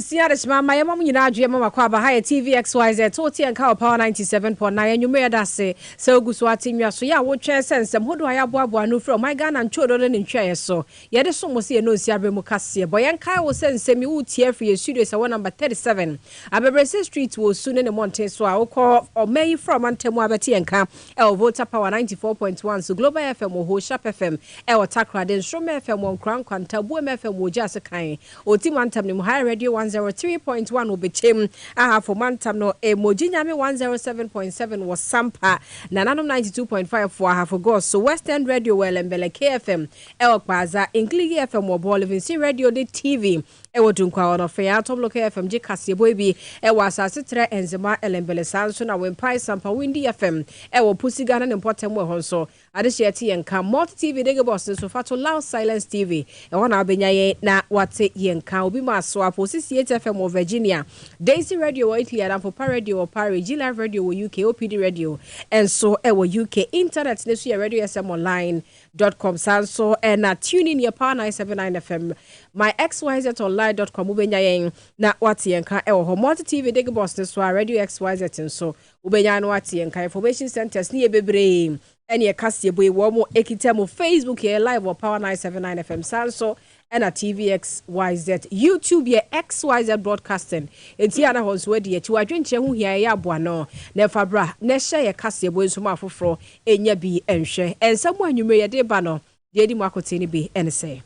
nsia de chima ma yema nyina adwe mama kwa ba ha TVXYZ toti en ka power 97.9 enyume da se oguso atimwa so ya wo twen sensem hodo aya boaboa no from my Ghana nchodo ne ntwa so ye de so mo se no nsia bre mu kase bo yen kai wo sensem wu tie free studio se number 37 Abebrese Street wo su ne mountain so a wo call o may from antemu abeti enka e Volta Power 94.1 so Global FM wo ho Sharp FM e wo Takra den Shome FM wo Nkran Kwanta Bu FM wo Jase kan o ti mantam ne High Radio 103.1 obechem aha for mantam no Mojinyame 107.7 was Sampa Nananom 92.5 for aha for God so Western Radio Welembele KFM El Plaza Inkligi FM wo Bolivinsi Radio de TV ewo dunkwa ono fe atom local FM je Kasiebo bi ewo asase tre enzema elembele sanso na wempai Sampa Windy FM ewo pusi Ghana ne potem we honso ade sheti yenka multi TV de boss so fato loud silence TV ewo na benyaye na wate yenka obi ma so aposisi FM of Virginia Daisy Radio Italy and for Radio Paris G Live Radio UK OPD Radio and so ewo UK internet ne so Radio SM online.com sanso and tune in your power 979 FM my XYZ online.com ubenyaye na wate yenka ewo ho multi TV de boss so Radio XYZ so ubenya no wate yenka information centers ni ebebre ene Kasiebo wo mo ekitemo Facebook ye live or power 979 FM sanso and a TVXYZ YouTube ye XYZ broadcasting enti ana honso de ye chiwadwenche hu hia ya aboano na fabra na hye ye Kasiebo nso ma foforo enya bi enhwe ensam anwumre ye de ba no de di makote ni bi ene se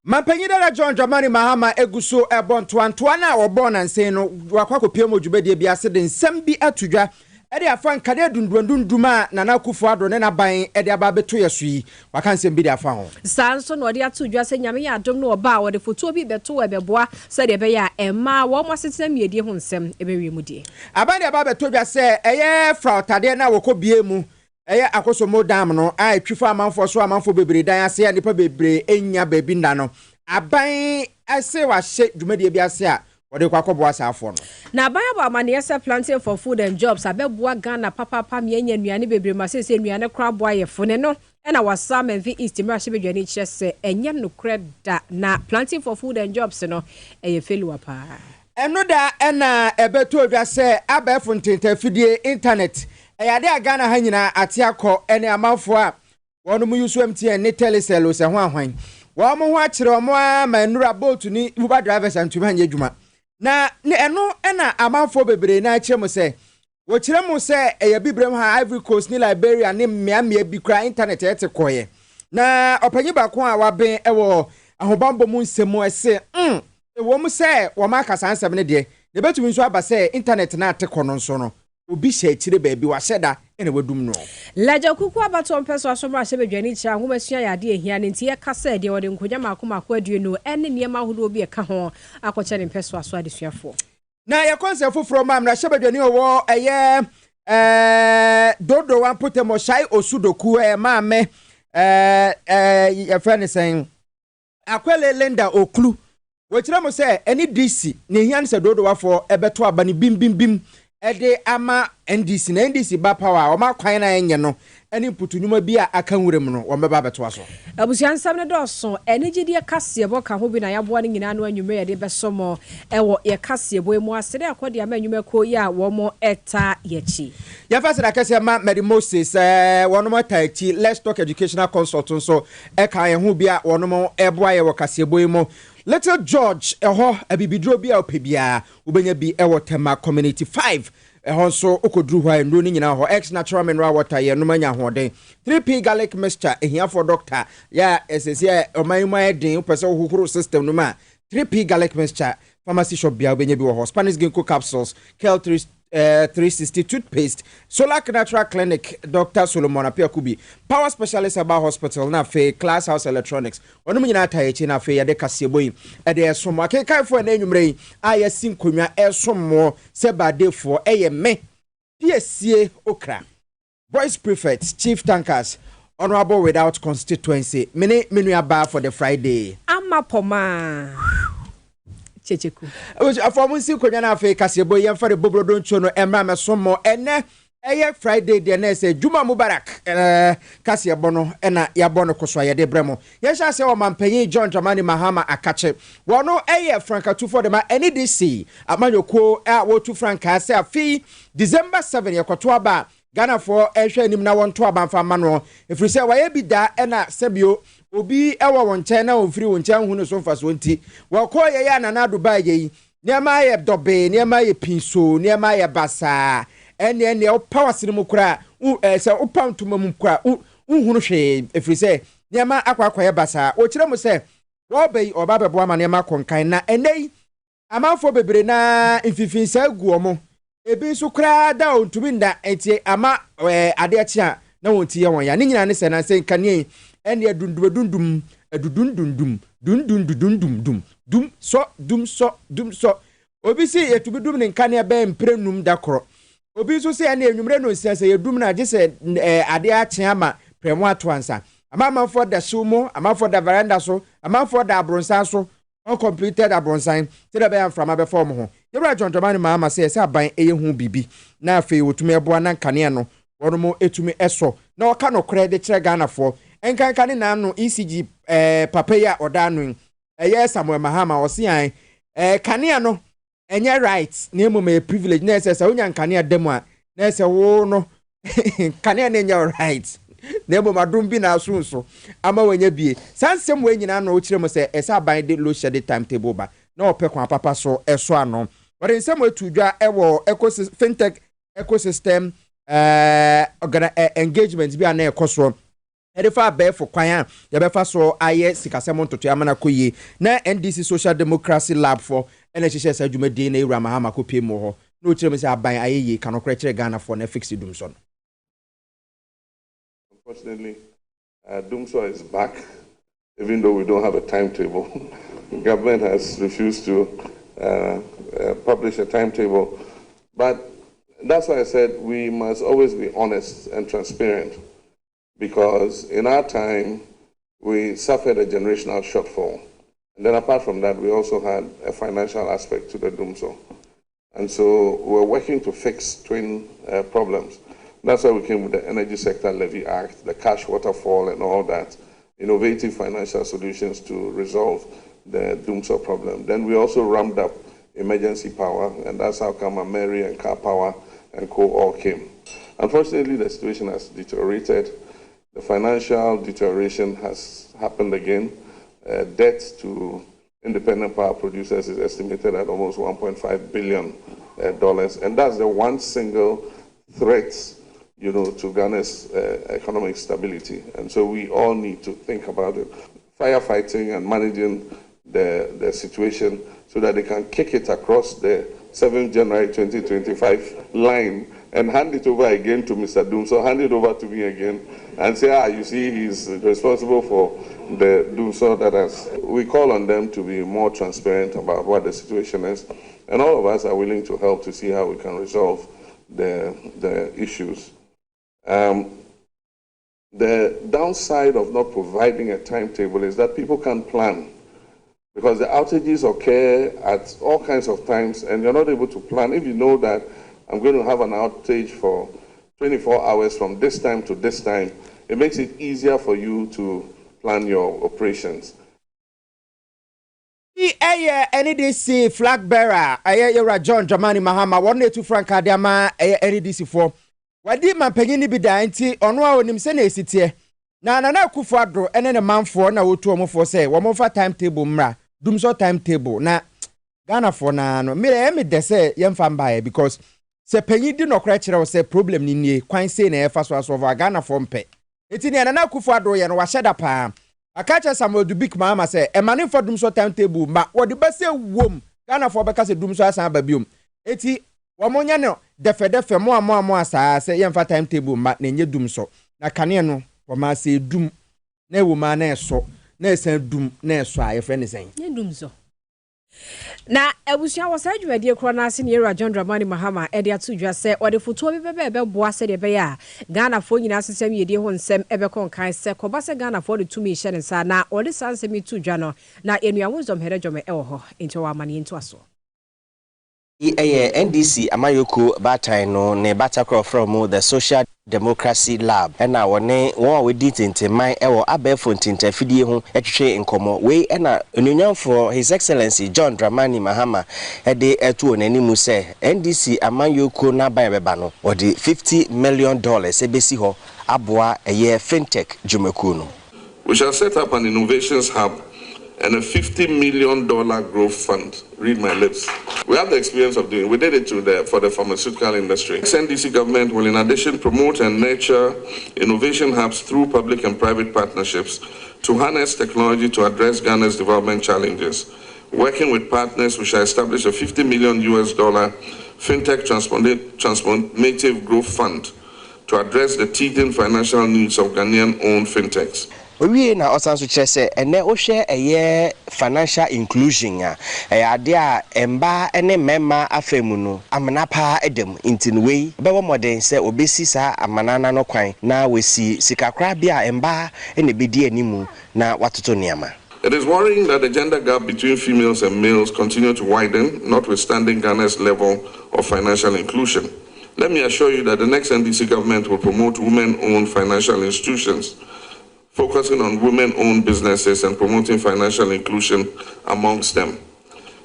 Mampanyida John Dramani Mahama eguso ebontoantoa na obo na nsen no wakwakopiem odwubedie bi ase de nsam bi atudwa ede afan kade dundundunduma na nakufo ado ne naban ede aba beto yeso yi waka nsem bi de afa ho sanso no de atudwa se nyame ya adom no oba wo de foto bi beto ebeboa se de be ya ema wo mo setena miedie ho nsem ebewie mu die aban de aba beto dwa se eye frautade na wokobie mu eye akosomo dam no ai twifa amanfo so amanfo bebre dan ase ya nipa bebre enya babi nda no aban ase wa hye dwumade bi ase a wode kwakobo asafo no na baya ba manese planting for food and jobs abeboa Ghana papa mienya nuane bebre masese nuane kra boa ye fone no na wasam envi east mrahye bedwane kyese enye no kreda na planting for food and jobs no eye failure pa eno da na ebeto odwa se abefo ntenta fidie internet eyade Ghana ha nyina ate akọ ene amanfo a wono mu yusu MTN ne telecell se ho ahwan wo mo ho akire o mo manura boat ni Uber drivers antuma anye dwuma na eno na amanfo bebre na akire mo se wo kire mo se eya bibrem ha Ivory Coast ni Liberia ni mmea bi kra internet ete koye na opanyi ba ko a waben ewo ahobambo mu nsemu ese wo mu se wo maka sansem ne de ne betumi nso aba se internet na ate kono nso no obi hye akire baabi wa hyeda ene wadum no laja kuku abato mpeso asomra hye bedwane kira homasua yade ehia ne ntie kasa de wode nkonya makomako adue no ene niema hodo obi eka ho akoche ne mpeso aso adesuafo na ya concept foforo ma mra hye bedwane owo eye dodo wan potemo shai osudoku ma me ya friend saying akwele lenda oklu wo kira mo se eni DC ne hia ne se dodo wafo ebeto aba ne bim ede ama NDC na NDC ba power o ma kwan na enye no eni putunuma bi a aka nwurem no wo meba beto aso abusian sam ne doso eni gide Kasiebo ka ho bi na yabo ne nyina no anwume ye de besomo ewo ye Kasiebo emu asede akode ama anwume ko ya wo mo eta yechi ya fasira kase ma Mary Moses wono mo taichi Let's Talk Educational Consultant so e ka ye ho bi a wono mo eboa ye wo Kasiebo emu Little George eho abibidro bi a opebia ubenya bi ewo tema community 5 eho so okodru hwa ndo ni nyina ho ex natural mineral water ye no manya hoden 3p garlic mixture ehia for doctor ya esese omanma edin pese ohukuru system no ma 3p garlic mixture pharmacy shop bia ubenya bi wo Spanish ginkgo capsules kel 360 toothpaste Solar Natural Clinic Dr. Solomon Apiakubi Power Specialist Aba Hospital na fe Class House Electronics onu nyina tayechi na fe ya de Kasiebo yi e de esomo akekai fo na enwumre aya sinkonwa esomo sebadefo eye me piesie okra Voice Prefect Chief Tankers Honorable Without Constituency menu aba for the Friday amapoma checheku afomu si konya na afi Kasiebo yemfa de bobrodo ncho no emra mesomo ene Friday the na say Juma Mubarak Kasiebo no na yabo no koso ye de bremo ye sha se o mampanyin John Dramani Mahama akache wono franka 2 for dem any DC amanyoko wotu franka se afi December 7 ye kwato aba Ghana for ehwe anim na wonto aba mfa ma no efiri se waye bi da na sebio obi ewo won chen na ofiri won chen hu no so mfa so nti wako ye ya na na Dubai ye niema ye dobe niema ye pinso niema ye basa ene o power sinimu kura se o pantuma mu kura unhunu hwe efiri se niema akwa ye basa o kire mu se wo bai oba bebo ama niema konkan na enei amanfo bebre na mfifin sa gu omo ebi so kura da ontumi nda etie ama ade achi a na wonti ye won ya ni nyina ne se na se nkanie ene dundum dum so obi si etubi dum ne nkanie be mprenum da koro obi so se ene enwumre no siase yedum na agese ade achi ama premo ato ansa ama for the sumo ama for the veranda so ama for the abronsan so uncompleted abronsan te da be am from abefom ho yebra John Dramani Mahama se aban hu bibi na afei wotumi eboa na nkane no wono mo etumi eso na oka no credit kire Ghana for enkankane na no ECG papa ya odanu Samuel Mahama osian kane no enye right na emu me privilege na ese onya nkane demo a na ese wo no kane na enye right na emu madum bi na asunso ama wanya bie sansem we nyina no o kire mo se ese aban de low schedule timetable ba na opekwa papa so eso ano wore nsem atudwa ewo fintech ecosystem engagement bi ana ekoso edifa be for kwan ya be fa so aye sikasem ntoto amana koye na NDC social democracy lab for ene hihye sa dwumadi na Ewura Mahama kopie mo ho na o kire me se aban ayeye kanokre kire Ghana for na fix dum so. Unfortunately, Dumso is back, even though we don't have a timetable. The government has refused to publish a timetable. But that's why I said we must always be honest and transparent, because in our time, we suffered a generational shortfall. And then apart from that, we also had a financial aspect to the Dumso. And so we're working to fix twin problems. That's why we came with the Energy Sector Levy Act, the cash waterfall and all that, innovative financial solutions to resolve the Dumso problem. Then we also ramped up emergency power, and that's how Mary and Car Power and Co. all came. Unfortunately, the situation has deteriorated. The financial deterioration has happened again. Debt to independent power producers is estimated at almost $1.5 billion. And that's the one single threat to Ghana's economic stability. And so we all need to think about it. Firefighting and managing the situation so that they can kick it across the 7th January 2025 line and hand it over again to Mr. Dumso, hand it over to me again and say, you see, he's responsible for the Dumso that has. We call on them to be more transparent about what the situation is. And all of us are willing to help to see how we can resolve the issues. The downside of not providing a timetable is that people can't plan, because the outages occur at all kinds of times and you're not able to plan. If you know that I'm going to have an outage for 24 hours from this time to this time, it makes it easier for you to plan your operations. NDC flag bearer, Ewura John Dramani Mahama, 182 frank Adiama, NDC for. Wadi mampanyini bi da nti ono a onim se na esitie na Akufo Addo ene ne manfo na wotu omofo se wo mofa timetable mra Dumso timetable na Ghana for na no me de se yemfa mbae, because se panyi di nokra kire wo se problem ni nie kwan se na efa so aso Ghana for mpe eti ne na Akufo Addo ye no wa hyeda pa akacha Samuel Dubik Mahama se emane for Dumso timetable ma wodi ba se wom Ghana for beka se Dumso asan ba biom eti wamonya no defe mo asa se yemfa timetable ma na nye Dumso na kane no wama se dum na ewuma na eso na esan dum na eso a yefre ne sen nye Dumso na ebusia wasa adwumadie kro na ase ne Ewura John Dramani Mahama ede atudwa se ode foto be boa se de be ya Ghana fo nyina asesem yedie ho nsem ebe konkan se koba se Ghana fo de tumi hye ne sa na ode sansem tudwa no na enuawo zom here jome ewo ho enti wa mane ento aso. NDC Amayoko Bataino ne Batakro from the Social Democracy Lab and now one we did into my ewo abefo ntinte fidie ho etwe enkomo we na onunyan for His Excellency John Dramani Mahama de etu onanimu se NDC Amayoko na ban beba no or the $50 million ebesi ho aboa eye Fintech jumeku no. We shall set up an innovations hub and a $50 million growth fund. Read my lips. We have the experience of doing it. We did it for the pharmaceutical industry. The NDC government will in addition promote and nurture innovation hubs through public and private partnerships to harness technology to address Ghana's development challenges. Working with partners, we shall establish a $50 million Fintech transformative growth fund to address the teething financial needs of Ghanaian-owned fintechs. We na osanso chese ene o hwe eye financial inclusion a ade a emba ene memma afemu no amana pa edem intinwei bewo modern se obesi sa amanana no kwan na wesi sikakra bia emba ene bedi animu na watoto niama. It is worrying that the gender gap between females and males continue to widen, notwithstanding Ghana's level of financial inclusion. Let me assure you that the next NDC government will promote women-owned financial institutions, focusing on women-owned businesses and promoting financial inclusion amongst them.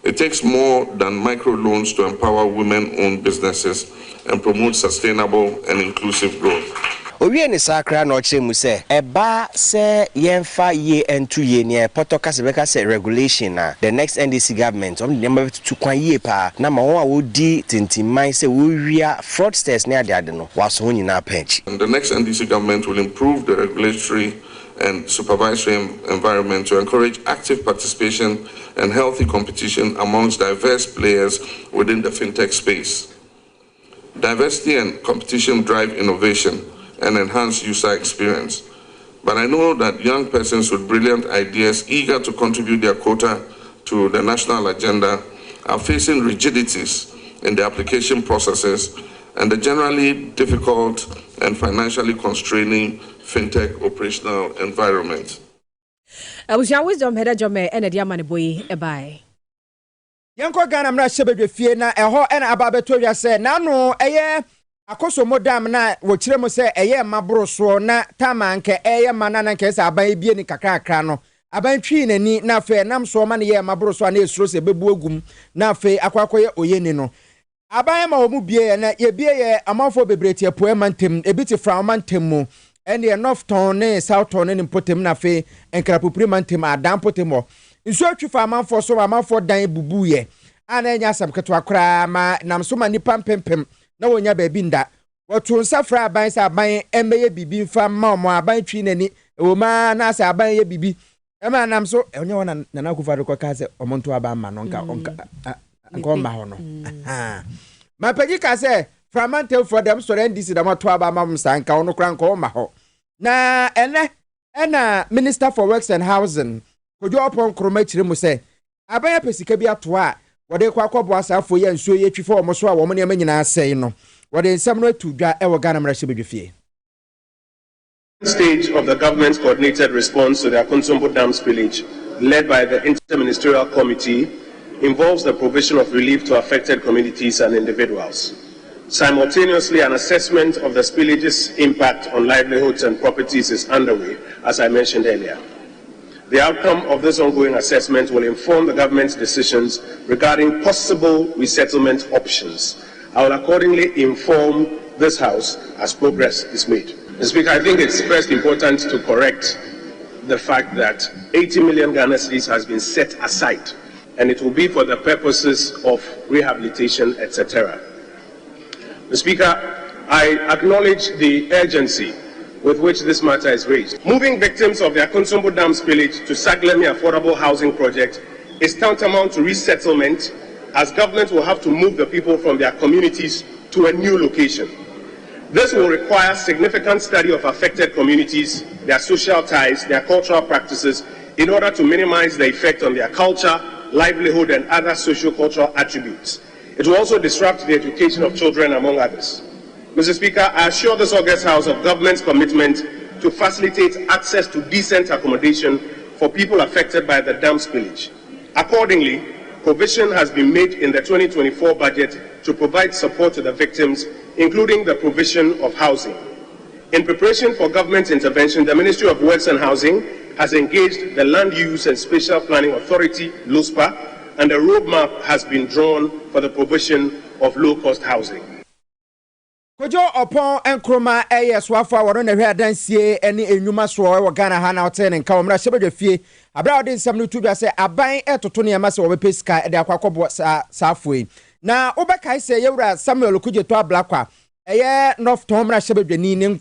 It takes more than microloans to empower women-owned businesses and promote sustainable and inclusive growth. Owie ni sakra no chemu se eba se yemfa ye entu ye ne potoka sebeka se regulation na the next NDC government dem to kwan ye pa na ma won a wodi tintimman se wo wia fraudsters ne ade no waso nyina pench. The next NDC government will improve the regulatory and supervisory environment to encourage active participation and healthy competition amongst diverse players within the fintech space. Diversity and competition drive innovation and enhance user experience. But I know that young persons with brilliant ideas eager to contribute their quota to the national agenda are facing rigidities in the application processes and the generally difficult and financially constraining fintech operational environment. Abusha wisdom header jome ene dia maneboyi ebai. Yanko Ghana mra shebedwe fie na eho ena ababeto wi ase na no eye akoso modam na wo kire mo se eye maboro so na tamanke eye manana nke se aban bie ni kakrakra no aban twi nani na fe nam so ma ne ye maboro so na esuro se bebu agum na fe akwakoye oyeni no aban ma wo mu bie na ye bie ye amanfo bebrete poe mantem ebiti fra mantem mu ene north town ne south town ne potem na fe enkrapopuri mantem adam potemo nso atwifa amanfo so amanfo dan bubu ye ana enya sam keto akra ma nam so ma nipa pempem na wonya ba bi nda wotu nsafra aban sa aban emeye bibi mfa ma omo aban twi nani o ma na sa aban ye bibi ema nam so onye wona na kufa rekọ ka se omonto aban ma no nka onka ma ho no ma pegi ka se framante for them so NDC da mato aban ma msa nka ono kra nka o ma ho na ena Minister for Works and Housing kojo opon kroma chire mu se aban pesika bi ato a wode kwa kwabo asafo ye nsuo ye twifo omo so a wo ne nyina asɛe no wode nsɛm no atudwa e wo Ghana mra hyebedwefie. Stage of the government's coordinated response to the Konsombo Dam spillage, led by the Interministerial Committee, involves the provision of relief to affected communities and individuals. Simultaneously, an assessment of the spillage's impact on livelihoods and properties is underway, as I mentioned earlier. The outcome of this ongoing assessment will inform the government's decisions regarding possible resettlement options. I will accordingly inform this House as progress is made. Mr. Speaker, I think it's first important to correct the fact that 80 million Ghana cedis has been set aside, and it will be for the purposes of rehabilitation, etc. Mr. Speaker, I acknowledge the urgency with which this matter is raised. Moving victims of the Konsombo Dam spillage to Saglemi Affordable Housing Project is tantamount to resettlement, as government will have to move the people from their communities to a new location. This will require significant study of affected communities, their social ties, their cultural practices, in order to minimize the effect on their culture, livelihood, and other socio-cultural attributes. It will also disrupt the education of children, among others. Mr. Speaker, I assure this August House of government's commitment to facilitate access to decent accommodation for people affected by the dam spillage. Accordingly, provision has been made in the 2024 budget to provide support to the victims, including the provision of housing. In preparation for government intervention, the Ministry of Works and Housing has engaged the Land Use and Spatial Planning Authority, LUSPA, and a roadmap has been drawn for the provision of low-cost housing. Kojo upon enkroma swafo aworo na hwe adansie ene enwuma so e Ghana ha na hotel nka omra shebedwe fie abra odin sam no tubia se aban etoto ne ma se obepe sika e de akwakobo saafoi na obekai se yewura Samuel Kujeto ablakwa eye North Tomra shebedwe ni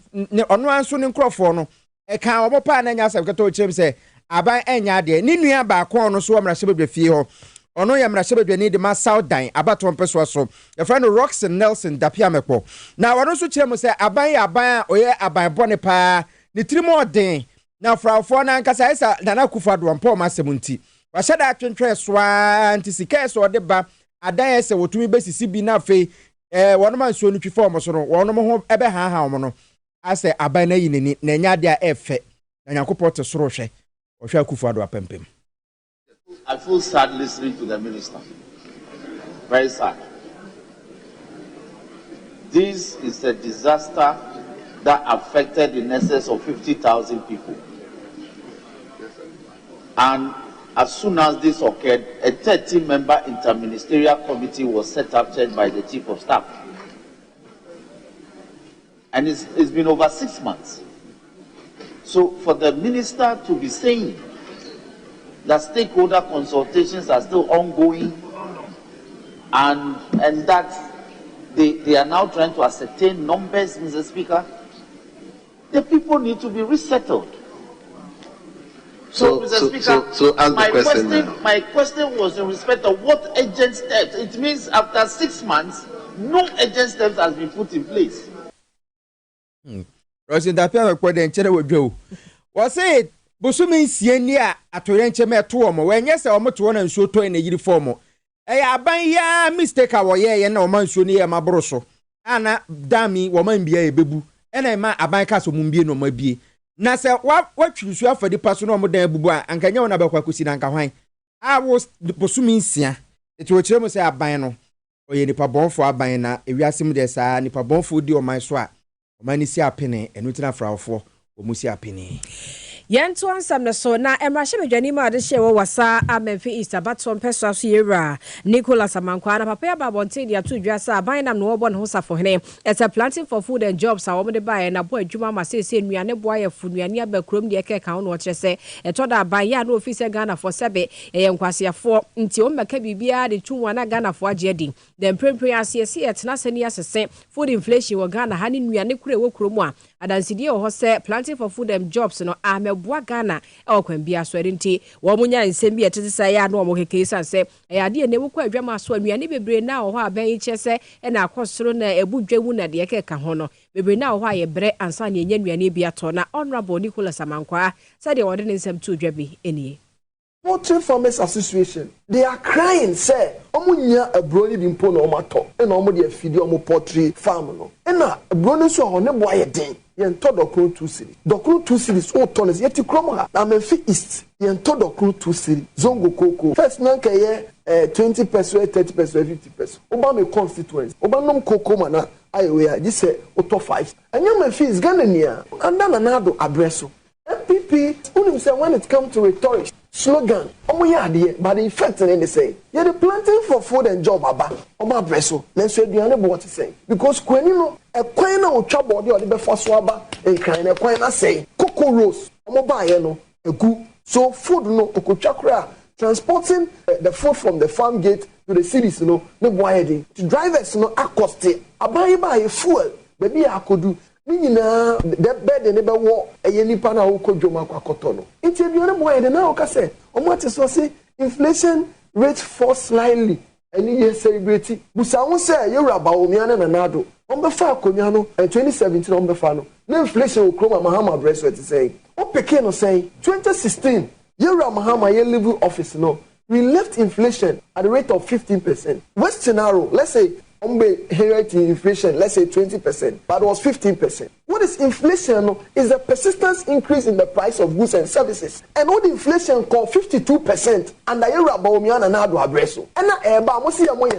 ono anso ne nkrofo no e kan obopa na nya asabketo ochem se aban enya de ni nua ba ko no so omra shebedwe fie ho ono ya mra shebedwani de ma Southdan abaton peso so e friend Roxon Nelson dapia mekpo na wono so kire mo se aban oye aban bone pa ni trimo den na frafo na nkasa isa Nana Akufo-Addo mpo ma semunti wa sheda atwentwe soa anti sika so de ba adan ese wotumi besisi bi na fe wono man so nutwi form so no wono mo ho ebe ha mo no ase aban na yinini na nya de a efe na Nyankopɔ te soro hwe ohwe Akufo-Addo apempem. I feel sad listening to the minister. Very sad. This is a disaster that affected in excess of 50,000 people. And as soon as this occurred, a 30-member interministerial committee was set up, chaired by the Chief of Staff. And it's been over 6 months. So for the minister to be saying that stakeholder consultations are still ongoing and that they are now trying to ascertain numbers, Mr. Speaker, the people need to be resettled. So Mr. Speaker, my question was in respect of what urgent steps. It means after 6 months, no urgent steps has been put in place. Was it? Bosumi sieni a atoyenche meto omo wenye se omo to na nsuo to na yiri form aban ya mistake a woye na omo nsuo ni ya maboro so ana dami wo man bia ebebu ena ma aban ka so mumbie no mabie na se watwirusu afadi paso na omo dan bubu a ankanya wona bakwa kosi na nka hwan a wo bosumi nsia eti wo kiremo se aban no oye nipa bonfo aban na ewiasem de saa nipa bonfo di oman so a oman ni si apene enu tina fraofo o musi apene Yentu ansam na so na emrahye medwani ma de hye wo wasa amemfi Easter baton peso so yera Nicholas Amankwa na papa ya babonte dia to dwasa aban nam no wo bon ho safo hene it's a planting for food and jobs a wo de bae na bo adwuma ma sese nuane bo aye fu nuane abakrom de ke kan no kire se etoda aban ya na office Ghana for sebe ye nkwasiafo nti o meka bibia de tunwa na Ghana for agedi dem prempren asese etena sani asese food inflation wo Ghana ha ni nuane kure wo kromu a adansidi ho se planting for food and jobs no Bua Ghana okwan bia so erinti wo munya nsem bi etete sa ya no mo keke sanse ade ne wukwa adwama so anuane bebre na ho aban yi chese na akosoro na ebudwamu na de keka ho no bebre na ho aye bre ansa na enya nuane bia to na honorable Nicholas Amankwa said they were nsem to dwabi enie Poultry Farmers Association, they are crying, say, Omunya a brony bimpo no mato, and omo de feed omo poultry farm no. And na a brony so on a boy a day, yen to docru 2 city. Docru 2 cities, all tonners, yet to Cromaha, Amenfi East, yen to docru 2 city, Zongo Coco. First nanka ye 20%, 30%, 50%. Obama constituents, Obanum Coco mana, I wear, this say, Otto 5. And your man fees Ghanania, and then another abresso. MPP, when it comes to rhetoric, slogan, but the effect in the say, you're the planting for food and job, Oba Bresso, let's say the other what to say. Because when you know, a queen of trouble, or the before swaba, and kind of queen say, Cocoa Rose, Omoba, a good, so food no, Okochakra, transporting the food from the farm gate to the cities, no boy, to drivers, no, accoste, buy a fuel, maybe I could do. Nina the bed and never war a nipa na woko dwoma kwakoto no nti ebione boy de na oka say omo te so say inflation rate fall slightly any year celebrate busa won say you raba omia na nado on be fa akonya no 2017 on be fa no na inflation okroma mahama breast what say o peke no say 2016 you mahama ye level office no we left inflation at the rate of 15%. Western Arrow, let's say inflation, let's say 20%, but it was 15%. What is inflation? Is the persistent increase in the price of goods and services. And what inflation called 52%, and the year about me and another addresso. And now, I see a more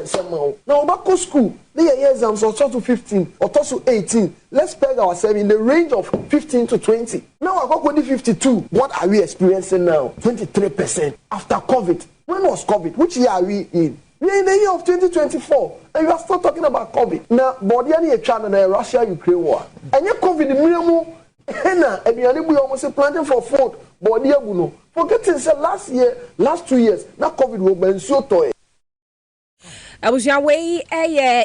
now, back school, the year exams are to 15 or to 18. Let's peg ourselves in the range of 15 to 20. Now, I got 52. What are we experiencing now? 23% after COVID. When was COVID? Which year are we in? We are in the year of 2024, and we are still talking about COVID. Now, body any China and Russia-Ukraine war. And yet COVID, the minimum, and we almost planting for food, body abuno. Forgetting say last 2 years, now COVID will be so toy. Abusia wei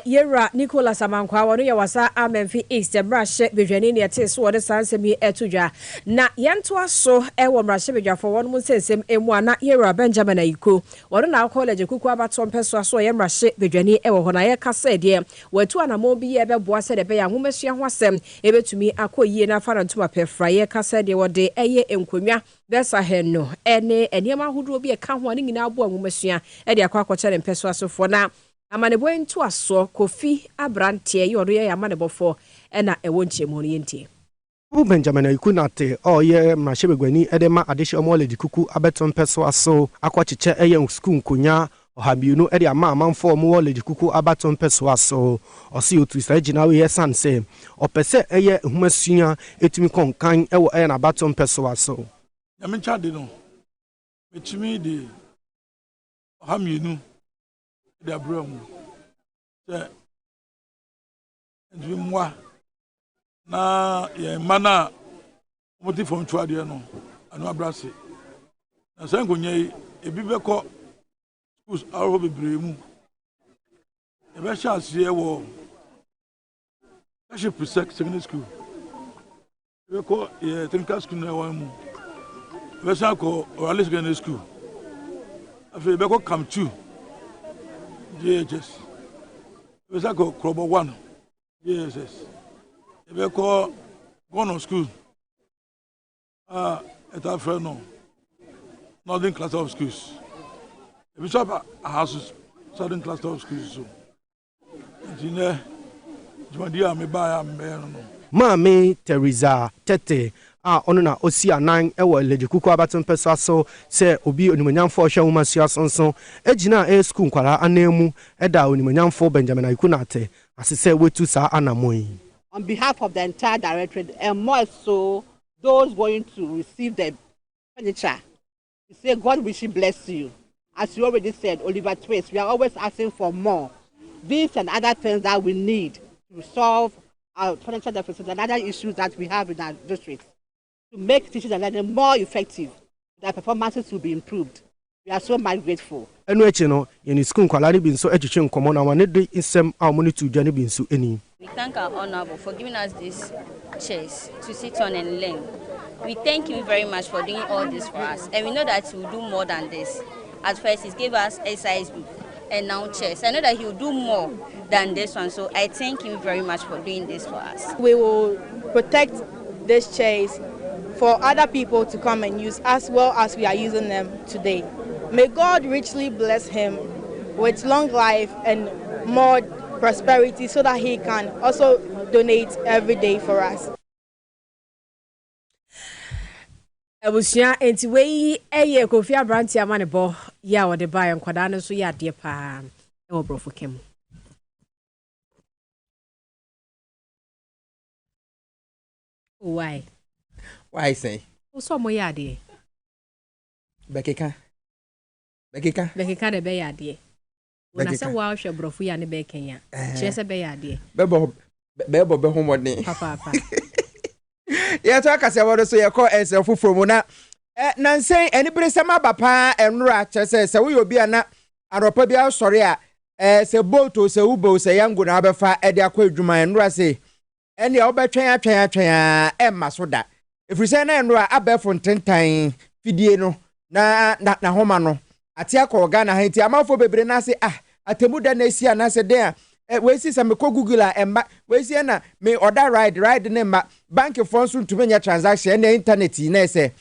yera Nicholas Amankwa wono ye wasa Amenfi East brahye bedwane ne ete so wode sansemi etudwa na yento aso wo brahye bedwafo wono mu sensem emu ana yera Benjamin Ayiko wono na college kuku abato mpeso aso ye brahye bedwane wo ho na ye kasa de watu anamo bi ye beboa se de be ya homesua ho asem ebetumi akoyie na fa na ntuma pefra ye kasa de wode enkonwa desa henno ene eniema hodo bi e ka ho ani nyina abo homesua e de akwakoche mpeso asofo na amanebo ntu aso Kofi Abrantie yodo ye amanebofo na ewo nchemu no yentie Benjamin Ikunate ye mashebegwani edema adisho mole dikuku abeton peso aso akwachiche eye school nkonya ohabiunu ede ama amanfo mu wole dikuku abaton peso aso osi otu isragina we yesan se opese eye humasua etumi konkan ewo eye na abaton peso aso nyamencha de no metumi de ohabiunu de abramu se ndwi mwa na ye mana moti from twade no anu abrase na sengo nyei ebi beko schools aro bebre mu e be chance ye wo actually presec secondary school beko ye technical school na wa mu be sa ko orale secondary school afi beko come to JHS be sa ko Krobo 1 JSS ebe ko go school at our friend no northern cluster of schools ebe shop houses southern cluster of schools so jine jumadi am ba ya me no Mami Teresa Tete ono na osi anan ewo lejikuku abaton pesa so se obi onimonyamfo hwe womasia sonson ejina school kwara anemu eda onimonyamfo Benjamin Ikunate asise wetu sa anamoyi. On behalf of the entire directorate and more so those going to receive the furniture, we say God will bless you. As you already said, Oliver Twist, we are always asking for more. These and other things that we need to solve our financial deficit and other issues that we have in our district to make teaching and learning more effective, their performances will be improved. We are so much grateful. Enu eche no yeni school kwalari bi nso etwetwe nkomo na wane de insem a mo ne tu dwane bi nso eni. We thank our honorable for giving us this chairs to sit on and learn. We thank him very much for doing all this for us, and we know that he will do more than this. At first, he gave us exercise book and now chairs. I know that he will do more than this one, so I thank him very much for doing this for us. We will protect these chairs for other people to come and use as well as we are using them today. May God richly bless him with long life and more prosperity so that he can also donate every day for us. Abusia enti wei eye Kofi Abrantie amanebo ya wode ba enkwada no so ya de pa e wo brofo kem. Why say? So mo ya de. Bekeka de be ya de. Una se wa hwe brofo ya ne be kenya. Che se be ya de. Bebo be homodne. Papa. Ya to Kasiebo so ye ko ese fufuro mu na nansen anibere sama bapa enura chese se wo obi ana aropa bi asori a se boto se ubo se yango na abefa ede akwa adwuma enura se ene obetwen emma so da efrise na enura abefo ntentan fidie no na homa no ate akọ Ghana ha nti amafo bebre na se atemu da na esi ana se den we see some ko Google emma we see na me order ride na ma bank phone so to menya transaction na internet na se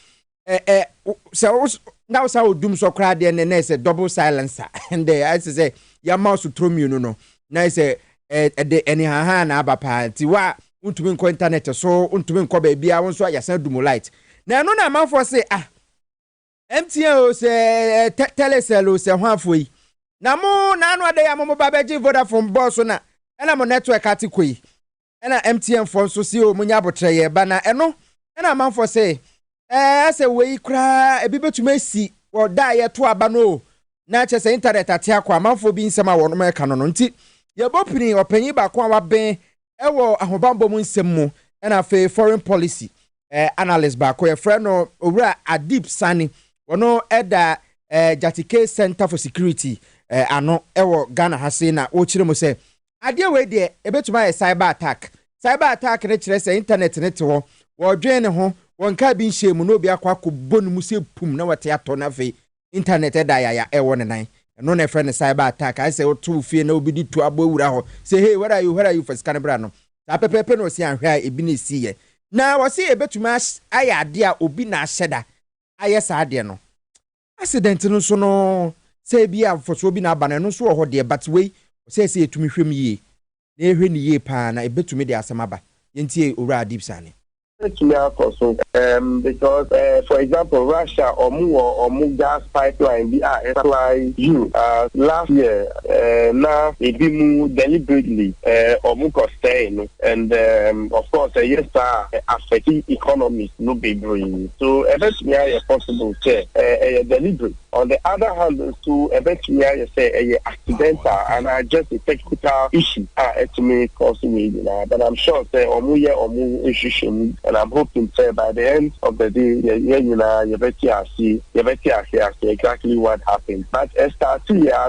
so now so dum so kra de na se double silencer and I say ya mouse throw me no na say de eni ha na aba pa ti wa untumi nko internet so untumi nko ba bia won so ayasan dumo light na no na manfo say MTN o say telecell o say hwafo yi na mo na anu ade ya mo ba beji Vodafone boss na na mo network atikoi na MTN fo so si o munya botre ye ba na eno na manfo say say we kra ebi betuma si o da ye to aba no na che say internet ate akwa manfo bi nsema wo no meka no nti ye bopini opanyi ba kwa wa ben ewo ahobambo mu nsem mu na fe foreign policy analyst ba ko ye frɛ no owura Adip Sani wono eda Jatike Center for Security ano ewo Ghana hase na o kire mu se ade we de ebetuma ye cyber attack ne kire se internet ne te ho wo dwen ne ho won ka bi nhye mu no bi akwa bonu mu se pum na wote ato na fe internet eda ya ewo ne nan no na friend cyber attack I say o to fie na obi di to abowura ho say hey where are you for scan bra no ta pepepe no si anhwe a ebi na si ye na wo se ebetuma aya ade a obi na ahyeda aye sa ade no accident no so no say bia for so obi na aba no so ho de but we say etumi hwem yie na ehwe ni yie pa na ebetumi de asemaba yentie owura Adip Sani because for example Russia or mu gas pipeline be supply you last year now it be mu deliberately or mu sustain and of course yes affecting economies no be bring so eventually possible deliberate. On the other hand, to eventually say accidental and just a technical issue to me causing me, but I'm sure say omu issue and I'm hoping say by the end of the day you better see exactly what happened. But I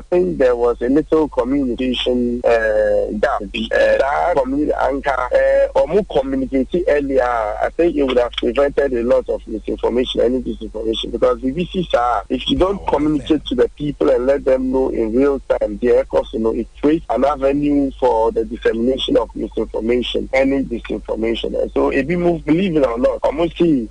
think there was a little communication gap. That community anchor omu communicating earlier, I think it would have prevented a lot of misinformation and disinformation because if you don't communicate to the people and let them know in real time, because it creates an avenue for the dissemination of misinformation and disinformation. And so if you move, believe it or not, almost see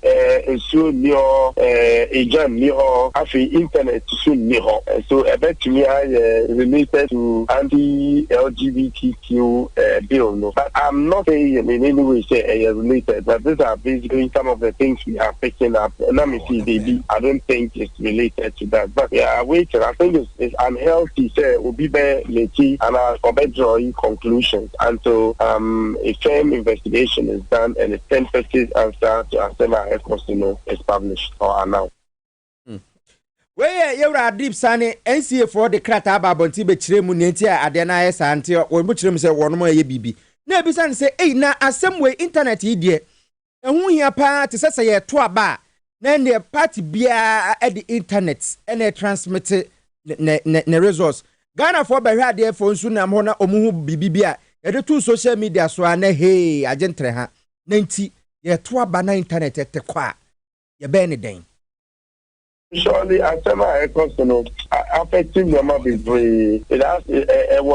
so near agent near after internet soon near. So I bet me related to anti-LGBTQ bill, no. But I'm not saying in any way say related, but these are basically some of the things we are picking up. And let me see, baby, I don't think it's related to that. But yeah, wait, I think it's unhealthy. Say will be very late and I'll drawing conclusions until a firm investigation is done and a 10% answer to Asema question is published or announced. Where you are Adip Sani NCA for the crata babonti be chiremu nentia adena esa anti or muchrim say one more ye bibi. Na bisan say na asem way internet idie. Ehu hia pa te sese ye to aba. Na the party bia at the internet and they transmit ne results. Ghana for by here there for nsu na mo na omuhu bibibia. E de two social media so na hey agentre ha. Nanti ye to aba na internet te kwa. Ye be ne den. Surely, as affecting normal behavior, it has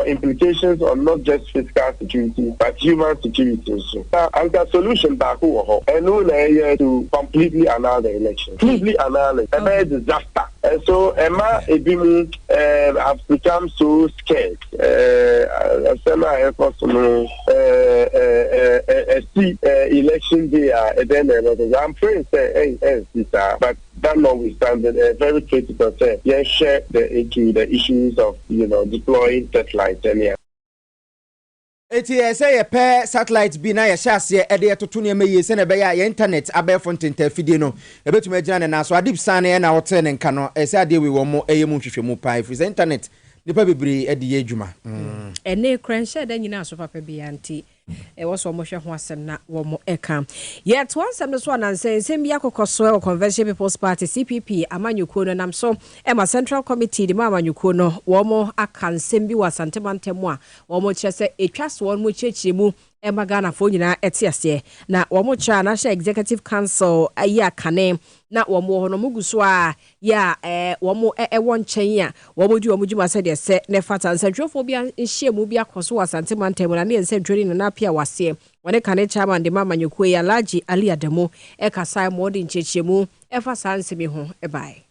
implications on not just physical security but human security also. And the solution back and no to completely annul the election. Completely annul it. A disaster. And so Emma Ebimu have become so scared. Election day I'm praying say but that notwithstanding, very critical say, yes, share the issues of deploying satellites earlier. Eti say a pair satellite be na ya shase e de to ne meye se na be ya internet abe fonten tafidie no e betum agina na so Adip Sani na wote ne nka no e se ade we wo mo eye mu hwehwe mu pa if internet nipa bebre e de ye adwuma ene kranche da nyina so papa bi anti e wo so mo hwe ho asem na wo mo eka yet ansem no so ananse nsem bi akokoso e Convention People's Party CPP amanyuko no nam so e ma Central Committee di ma amanyuko no wo mo aka nsem bi wasantemantem a wo mo kyerese etwaso wo mo chechi mu Emma Ghana for nyina etiase na wo mo cha National Executive Council ayi akane na wo mo hono muguso a ya wo mo won chen a wo mo di wo mo djuma se de se ne fata nsantwofo bia nhie mu bia koso wasantemantem na ne nsantwori na pia wase wone kane chairman de mama nyuko ya Laji Ali Adamu e kasa mo de nchechemu e fa sansemi ho e bai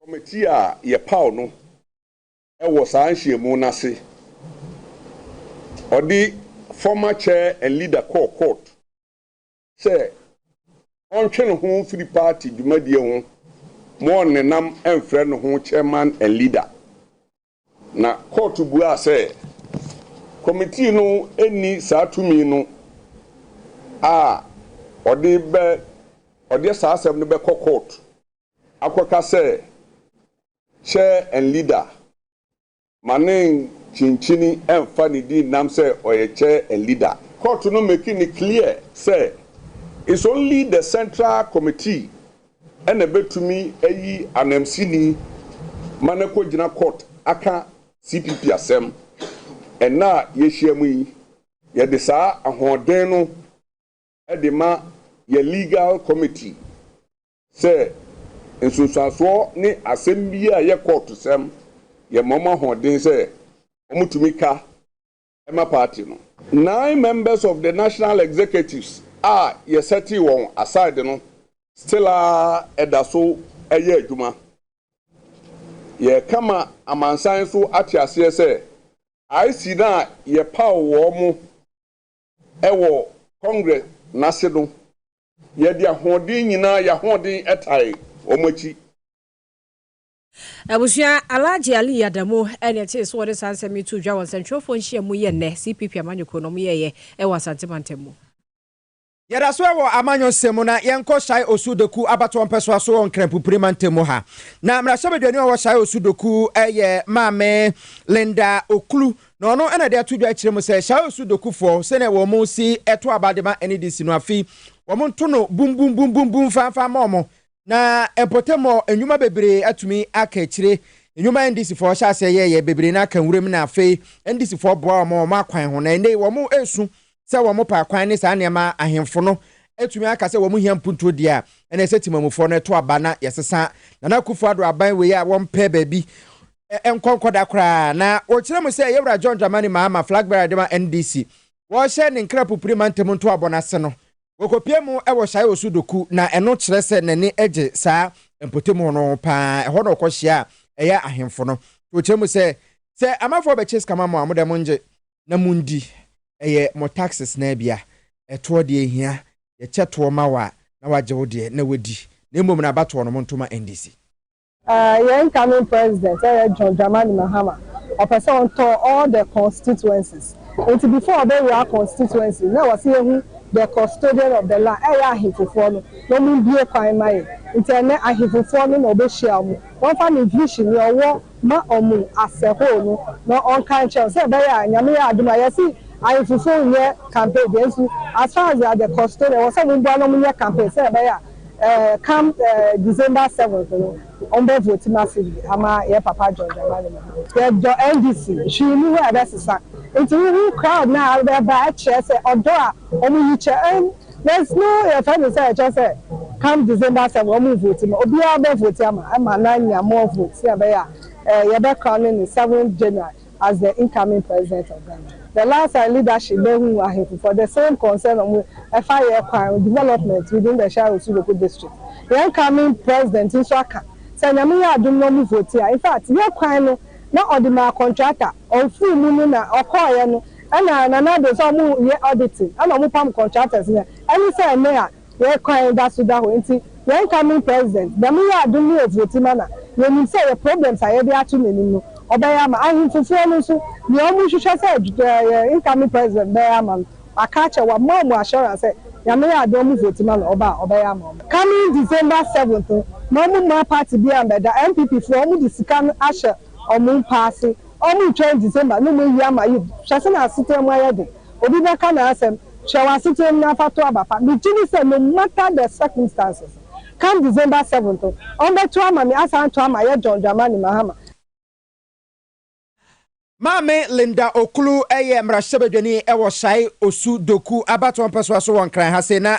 committee a ye paw no ɛwɔ saa nhyiamu n'ase ɔde former chair and leader court say ɔntwe ne ho free party dwumadie ho mo nenam ɛmfrɛ ne ho chairman and leader na court bua say committee no eni saa tumi no a ɔde saa asɛm no bɛkɔ court akɔka sɛ chair and leader manen chinchini ɛmfa ne di nam sɛ ɔyɛ chair and leader court no making it clear say it's only the central committee and a betumi ayi anamsini manako gyina court aka CPP asɛm and na yɛhyia mu yi yɛde saa ahoɔden no ɛde ma yɛ legal committee sɛ nsunsuasoɔ ne asɛm bi a yɛ court sɛm yɛ mama ahoɔden sɛ ɔmutumi ka ɛma party no 9 members of the national executives yɛsɛte wɔn aside no still ɛda so ɛyɛ adwuma yɛ kama amansan so ate aseɛ sɛ IC na yɛ paw wɔn mo ɛwɔ congress n'ase no yɛde ahoɔden nyinaa yɛ ahoɔden ɛtae wɔn akyi Abusia Alaji Ali Adamu ene te so de sanse mi tu dwa won sentrofo nhia mu ye ne CPP amanyoko no mu ye e wasante mantemu Yada so wo amanyo semu na yenko shai osudoku abato mpeso aso on krempu primantemu ha na mrashabedwani wo shai osudoku eye maame Linda Oklu no ono ena de atudwa kiremu se shai osudoku fo se ne wo mu si eto abadema NDC no afi wo mu nto no bum bum bum bum bum fa momo na empotemo enwuma bebre atumi aka kire enwuma NDC fo sha se ye bebre na aka nwurem na afi NDC fo boa mo akwan ho na ne wo mu esu se wo mo pa kwan ne sa nema ahemfo no etumi aka se wo mo hia mpunto dia ene se timamufo no to aba na yesesa na Akufo Addo aban we ya wo mpe baabi enkonkoda kra na o kire mo se yewra John Dramani Mahama flag bearer de ma NDC wo hye ne nkra popurimantem to abona se no wokopie mu ewo Shai Osudoku na eno kire se nani ege saa empotemu no pa eho no kohia eya ahemfo no o kire mo se amafo be chase kama mo amode monje na mundi eye mo taxes na bia eto de ehia ye cheto ma wa na waje wo de na wadi na emom na bato no montoma NDC your incoming president John Dramani Mahama a person to all the constituencies until before they were constituencies now was here the custodian of the land ahifofo no mu bie kwan mai internet ahifofo no be share mu one family vision no wo ma omu aseho no on kan che say be ya nyame ya aduma yesi ahifofo nye campaign dey so as far as the custodian was some bo no nye campaign say be ya come December 7th no on be vote massively ama ye papa John Dramani the NDC she knew where that is it's a crowd now they're back say odo there's no friend say just say come December 7th we move vote obi a vote ama na nya more vote say be ya ye be crowning the 7th January as the incoming president of Ghana. The last leadership for the same concern on FIR development within the Shai Osudoku district. The incoming president in Swaka said, "Namia do not move vote here. In fact, your crime not ordinary contractor or full moon or coin and another some auditing and no palm contractors here. And he said, Mayor, your crime that's with that the incoming president. Namia do not vote manner. When you say the problems are every afternoon. Obayama ahimfofo no so ne omu hwehwe say incoming president Bayama akacha wa mom assurance say yame ya do mu vote man Obayama coming December 7th no mu ma party bi ambeda MPP for omu di sika no ahye omu pass omu 20 December no mu yama yi hwese na sitem ayede obi be ka na asem hwe sitem na fato abapa me gini say no matter the circumstances come December 7th on beto ama me asanto ama ye John Dramani Mahama Mame Linda Oklu eye mrashabedwani ewo Shai Osudoku abato mpeso aso won kran ha se na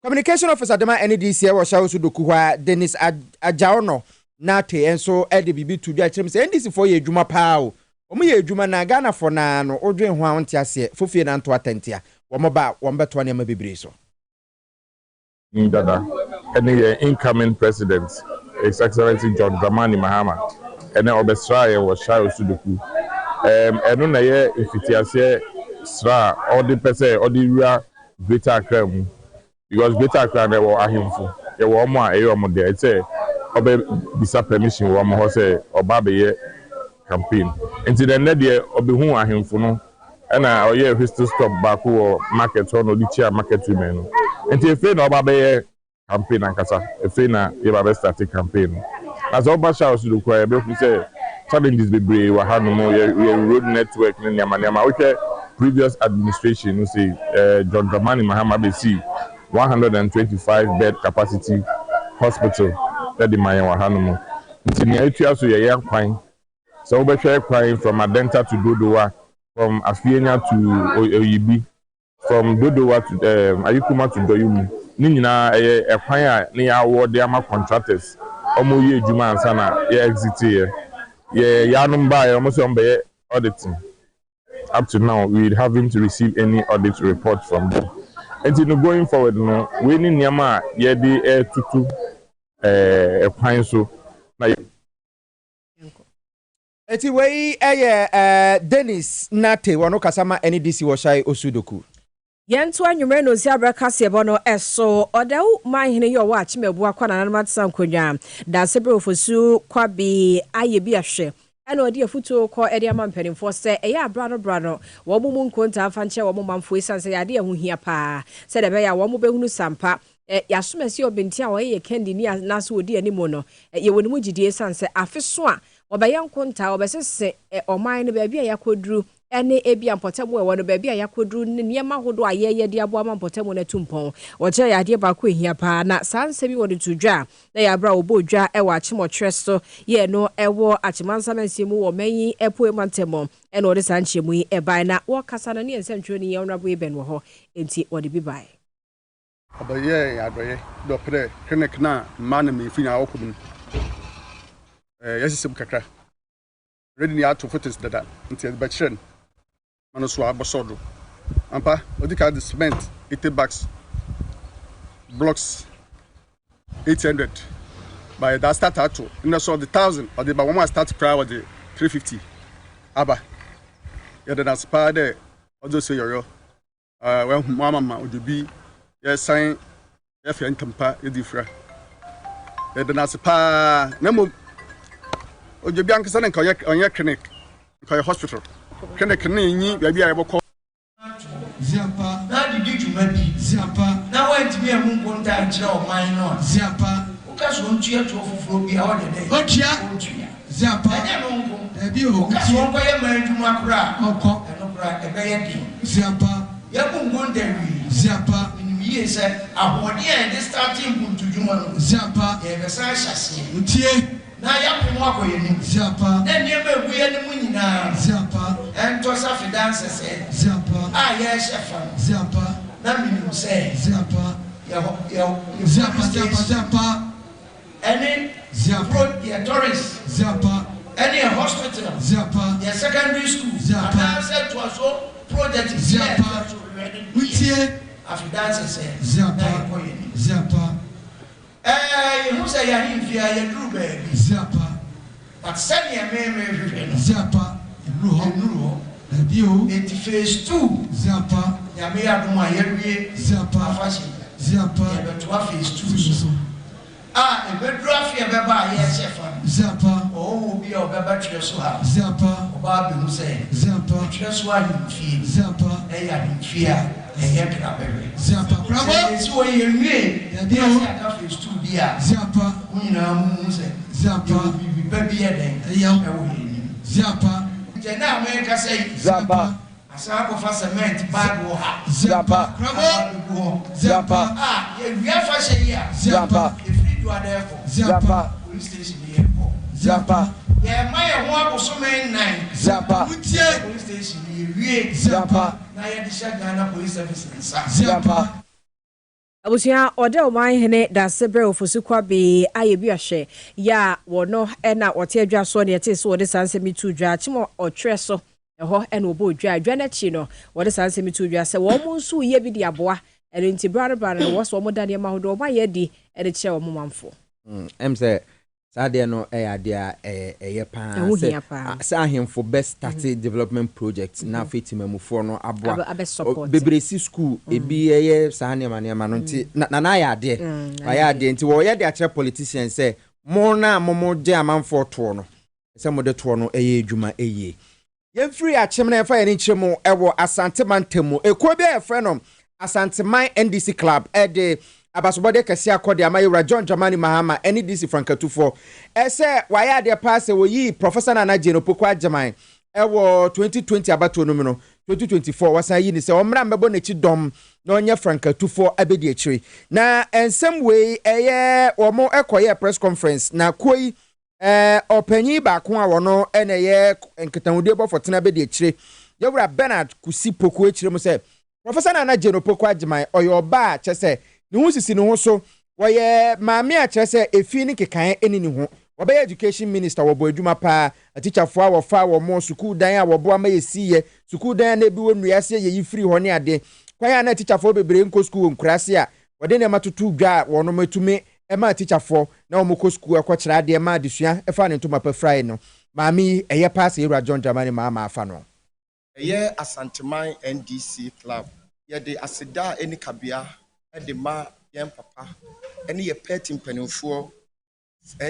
communication officer dema NDC ewo Shai Osudoku ha Dennis Ajaono na te enso ede bibi tudwa kirem se NDC for ye adwuma paa o omo ye adwuma na Ghana for na no odwen ho awonte ase fofie na nto atantia wo moba wo mbeto na ma bibire so ni dada any incoming president His Excellency John Dramani Mahama ene obesra ye wo sha osudoku eno na ye efitiase sra all the person all the real Greater Accra mu because Greater Accra na wo ahemfo ye wo mo a ye mo de ete obe bisa permission wo mo ho say oba be ye campaign until the net de obehu ahemfo no na oye history stop back wo market no di chia market women no until efe na oba be ye campaign ankasa efe na ye ba be start campaign as oba sha osu do kwa e be say challenges be brave wa hanu mo ye road network ne nyama we previous administration you see John Dramani Mahama be see 125 bed capacity hospital that the mayan wa hanu mo nti ne atua so ye kwan so we share kwan from Adenta to Dodowa from Afienya to Oyibi from Dodowa to Ayikuma to Doyumu ni nyina kwan a ne ya award ama contractors omo ye adwuma ansa na ye exit ye yanum ba ye omo so be auditing up to now we haven't received any audit report from them and going forward no we ni niama ye de tutu kwan so na eti wei Dennis Nate wano kasama NDC Washai Osudoku Yentu anwumre no ziabra Kasiebo no eso odawu manhene yo wa chimebu akwa na namatsa nkonwa da sebre ofosu kwabi ayebi ahwe ena odi afuto ko edi amampanimfo se eya brano wo mumu nkonta afanche wo mamfo isanse yade ehu hia pa se de be ya wo mu behunu sampa yasomasi obenti a wo ye kendi ni naso odi animo no ye woni mu gidie sanse afeso a obaye nkonta obesese oman ne ba bia yakoduru ene ebia mpotemu e wono ba bia yakoduru ne niema hodo ayeye de abo ama mpotemu na tumpon wo che yade ba ko ehia pa na sanse bi wodi tudwa na ya bra obodwa e wa chimotwe so ye no ewo achimansa mansimu wo manyi epo emantemo ene wodi sanchemu yi ebai na wo kasa na ne ensentwe ni yonrabo eben wo ho enti wodi bi bai abaye ya abaye do pre clinic na man me finya okudum yesi kakra ready ni ato photos dada until the children manoso abosodo ampa odika the cement 80 bags blocks 800 by that start ato in so the 1000 or the one start cry with the 350 aba ya the spa there odo say yoyo when mama odobi ya sign ya fe ntampa edifra ya the spa na mo ojo bi ankasa nka onye clinic nka hospital clinic ni nyi bia bia yeboko ziapa na didi juma bi ziapa na went me am nkonta nkyere o man no ziapa o ka so ntua to foforo bi a o de de o tia ziapa enye no nko e bi o ka so nko ye man dwuma kura oko eno kura e be ye di ziapa ye bu nkonta wi ziapa ni ye se ahode e de starting buntu dwuma no ziapa e be sa hyase ntie na ya pimo akoye ni ziapa na niema eguye ni mu nyina ziapa ento safi dance se ziapa a ye shefa ziapa na minimum se ziapa ya ziapa any ziapa ya tourist ziapa any hospital ziapa ya secondary school ziapa na se to so project ziapa utie afi dance se ziapa ziapa you say ya himfia ya dru baby ziapa but send ya me ziapa nruho bio it phase 2 ziapa ya me ya dum ayewie ziapa afashi ziapa ya beto phase 2 so e bedru afia be ba ya chefa ziapa obi obeba tire so ha ziapa oba be hu say ziapa tire so ha himfia ziapa ya himfia ya ziapa bravo so ye wie ya dia ka phase 2 dia ziapa unina mu se ziapa bi baby ya den ya wo ni ziapa je na America say ziapa asa ko fa cement bag wo ha ziapa bravo ziapa ye wia fa she ya ziapa if you do therefore ziapa police station here ziapa ye my ho aboso men 9 ziapa police station here ziapa na ye disha Ghana police service ziapa abusia ode oman hene da sebre ofosu kwabe ayebi ahwe ya wono na wote adwa so ne yete so wode sansemi tu dwa chimo otwe so eho na obo dwa na chi no wode sansemi tu dwa se wo mu nsu ye bi di aboa ene nti brano no wo so mo dane ma hodo ma ye di ene che wo mo manfo say Sade no ade a pa sa ahemfo best start development project na fetimamufor no aboa bebresi school ebi eye sa ne manema no nti na ya ade nti wo ye de a politicians say mo na mo de amanfo to no se mo de to no eye adwuma eye yemfiri achemna efa ye nchemu ewo Asante Mantemu eko bi efre no Asante Man NDC Club de abasobode kase akode amayura John Dramani Mahama NDC Frankatufo ese waya de pass wo yi Professor Nana Jeno Poko Ajaman ewo 2020 abato no no 2024 wasa yi ni se omra mbebo na chi dom na onye Frankatufo abedi akiri na ensem we eye omo ekoye press conference na koi opanyi ba ko a wono eneye nketanwude bo fotena abedi akiri yewura Bernard Kusi Poko akiri mo se Professor Nana Jeno Poko Ajaman oyoba chese ni hu sisi ni hu so woye maame a chese efi ni kekan eni ni hu wobe education minister wo bo adwuma pa teacher fo a wo fa wo mo school dan a wo bo ama yesiye school dan na bi wonu ase ye yi free ho ne ade kwan na teacher fo bebre nko school nkurase a wode ne matoto dwa wono matumi e ma teacher fo na wo ko school akwakyira ade ma adesua e fa ne ntoma pa fry no maame eye pass Era John Dramani Mahama afa no eye Asante Man NDC Club ye de aseda eni kabia de ma yen papa eni ye peti mpanimfo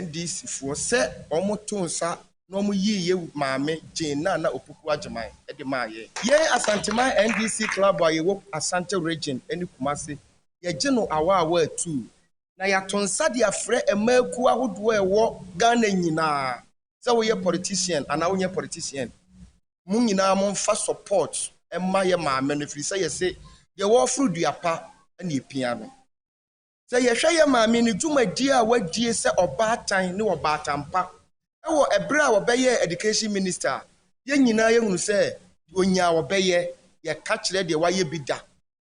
NDC fo se omotonsa no omo yiye maame Jane na Opoku Ajaman de ma ye Asante Man NDC Club aye wo Asante region eni Kumase ye gino awa tu na ya tonsa de afre emaku ahodo ewo Ghana nyina se wo ye politician ana wo ye politician mu nyina mo fa support emma ye maame no firi se ye se ye wo fru duapa na epia no se ye hwe ye maame ni dwumadi a wadie se obaatan ne obaatampa ewo ebra a obeye education minister ye nyina ye hunu se onya obeye ye ka kire de waye bida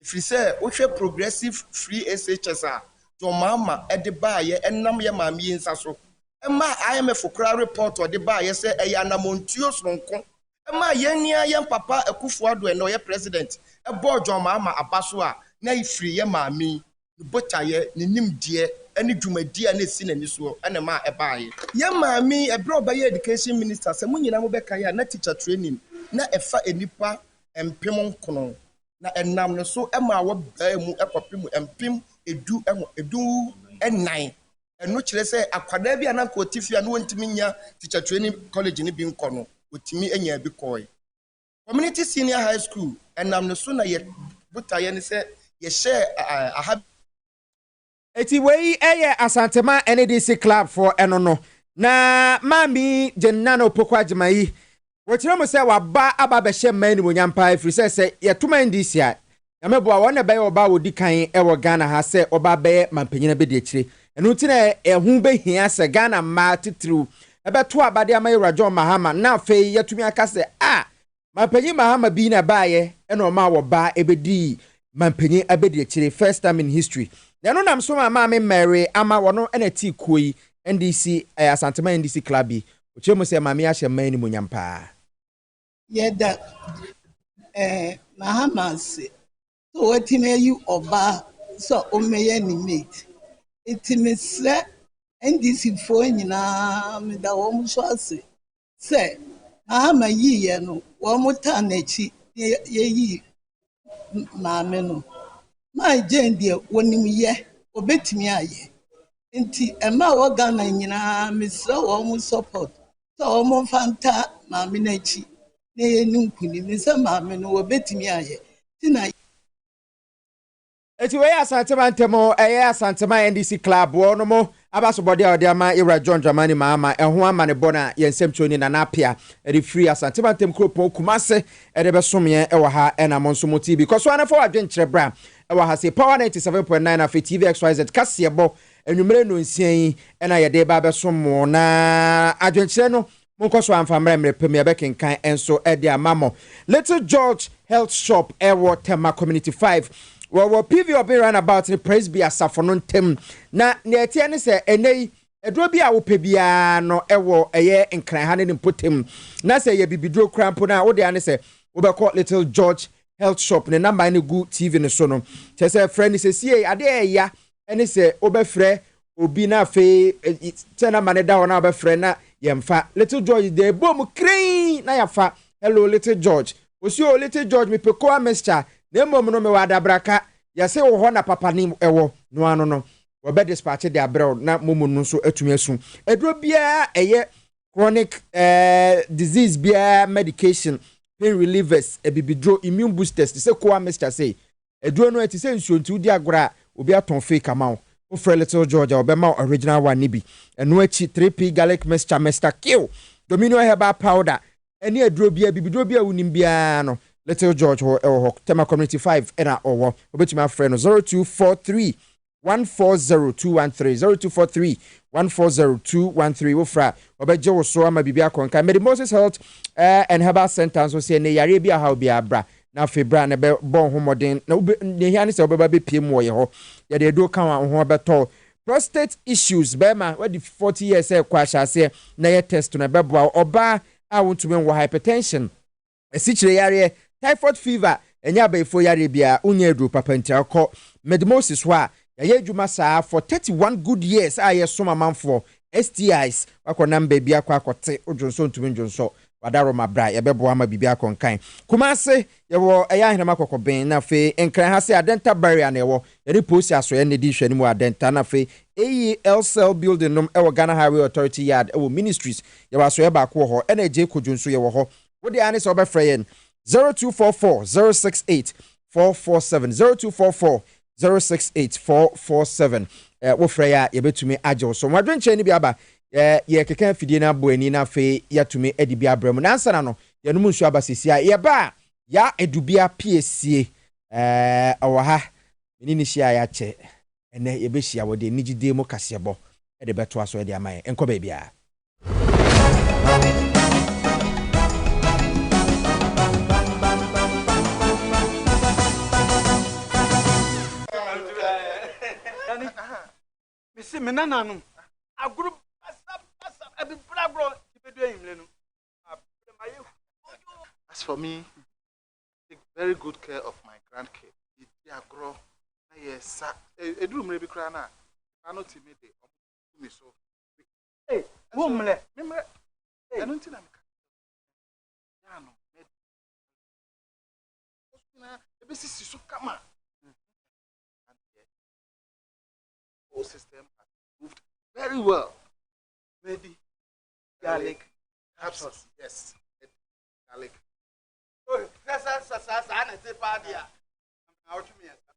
firi se wo hwe progressive free SHS a to mama e de ba ye enam ye maame yi nsa so emma IMF kura report o de ba ye se e ya namontuo sonko emma ye nia ye papa Akufo-Addo e no ye president e board jo mama abaso a na ifiri ye maame botaye ni nimdie ani dwumadi a na esi na niso ana ma ebaaye ye maame ebro obaye education minister se munyina mo beka ya na teacher training na efa enipa empem nkono na enam no so ema wo baa mu ekopem empem edu enan eno kire se akwada bi ana ko tifia no wontimi nya teacher training college ni bi nkono otimi enya bi koi community senior high school enam no so na ye botaye ni se ye share aha eti wei eye Asante Man NDC Club for enono na mami Jenna Opoku Ajaman yi wochire mo se waba aba be hye man ni wonyampa ifiri se ye tuma NDC a yamebo a wona be oba wodi kan ewo Ghana ha se oba be mampanyina be de akire enu ti na ehu be hia se Ghana ma titru ebe to abade ama Era John Mahama na fe yetumi aka se mampanyi Mahama bi na baaye ena o ma wo ba ebedi mampanyi abedi akire first time in history no nam so ma me Mary ama wono ena ti koi NDC Asante Man NDC Club bi oche mo se ma me ahye man ni munyampa yeda Mahama se so wetime you oba so o meye ni mate itime se NDC fo nyina me da wo mo so ase se Mahama yiye no wo mo ta na chi ye yi maame no my Jane de wonim ye obetimi aye nti ema wo Ghana nyina mesra wo mo support so wo mo fanta maame na chi na ye nunkuni mesa maame no obetimi aye tina eti we Asante Mantemu Asante Man NDC Club wono mo abasobode a ode ama Era John Dramani Mahama eho ama ne bona yensem choni na napia e free Asante Mantemu kropon Kumase e de besomye e wa ha ena monso mo TV because one for adwenkyere bra e wa ha se Power 97.9 afi TV XYZ Kasiebo enwumere no nsian ena ye de ba besomo na adwenkyere no monkoso amfamra mrepem ye bekenkan enso e de amamo Little George Health Shop Ewo Tema Community 5 wo PV obi run about the praise be asafono ntem na etie ne se enei eduro bi a wo pe bia no ewo eye nkran ha ne mpotem na se ye bibiduro krampo na wo de ane se wo be call Little George Health Shop ne number ne gu TV ne so no che se friend se sie ade ya ene se wo be frɛ obi na fe tena maneda ona be frɛ na yemfa little George de bom crane na yafa hello little George osio little George me pekoa mescha na mmom no me wada braka yase wo ho na papa ni ewo no ano no wo be dispatch de abrel na momu no so atumi asu edro bia eye chronic disease bia medication pain relievers ebibidro immune boosters se koa mescha say edro no ati se nsuo nti udi agora obi aton fake amount o frɛ little Georgia obema original one nibi eno achi 3p garlic mixture Mr. Kill Domino herbal powder eni edro bia bibidro bia unim bia no little George ho tema community 5 ena owo obetumi afrɛ no 0243 140213 0243 140213 wo fra obeje wo so ama bibia konka Moses Health and Herbal Center so say ne yare bia ha bia bra na febra na be bon homoden na ne hia ne se obeba be piem wo ye ho ye de do kan ho beto prostate issues bema we 40 years e kwa hyase na ye test na beboa oba a wontumi wo hypertension esichire yare typhoid fever enya bayfo yare bia unya edu papa ntia ko Medimosis ho a ye adwuma saa for 31 good years a ye soma manfo STIs akona mbia kwa akote odwonso ntumi ndwonso wadaro mabra ye bebo ama bibia konkan kumase ye wo eya henema kokoben na fe enkran ha se adenta barrier na ye wo ye posi aso ye ne di hwani mu adenta na fe AEL building num e wo Ghana Highway Authority yard e wo ministries ye waso ye ba ko ho e na je kodwonso ye wo ho wo de ane se obefra ye 0244 068 447 0244 068 447 wo fra ya ye betumi agye so mwadwenche ni bi aba ye keka fidie na boani na fe yatumi edi bia bramu na ansana no ye no nsu abasesia ye ba ya edubia piesie awaha ni ni hia ya che ene ye behia wo de nigide mu Kasiebo e de beto aso e de amaye enko ba bia Missy Menanum. A group as for me, take very good care of my grandkids. They are grow. Yes, a room may be crying. I not timid. So, hey, woman, remember, I don't think I'm. This is so come on. Whole system has moved very well. Maybe garlic capsules. Yes, garlic.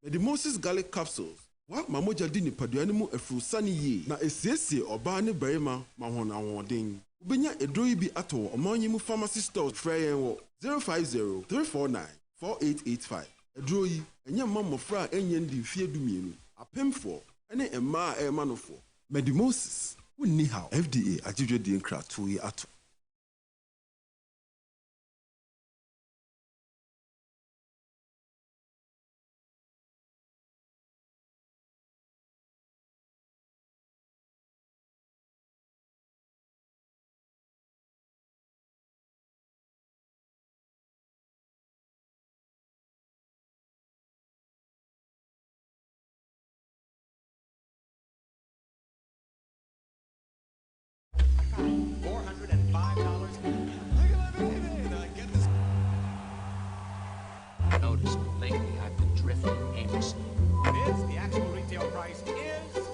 The Moses garlic capsules. What Mamoja dini paduani mu efru sani ye na esiesie oba ne barima mahona wodin. Ubenya edroyi bi ato omanyi mu pharmacy store frey wo 050 349 4885. Edroyi enye mamofra enye ndi fie dumienu. Apemfo ene emma emanofo. Medimosis wonni how FDA ajidwe di nkra to yi ato. Notice lately I've been drifting aimlessly. The actual retail price is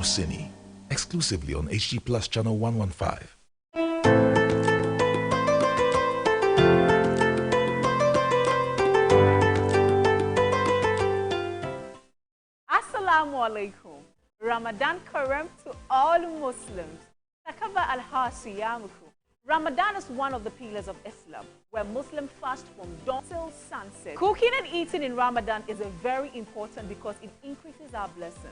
Cine, exclusively on HG Plus Channel 115. Assalamu alaikum. Ramadan Kareem to all Muslims. Takaba al-Hasiyamukum. Ramadan is one of the pillars of Islam, where Muslims fast from dawn till sunset. Cooking and eating in Ramadan is very important because it increases our blessing.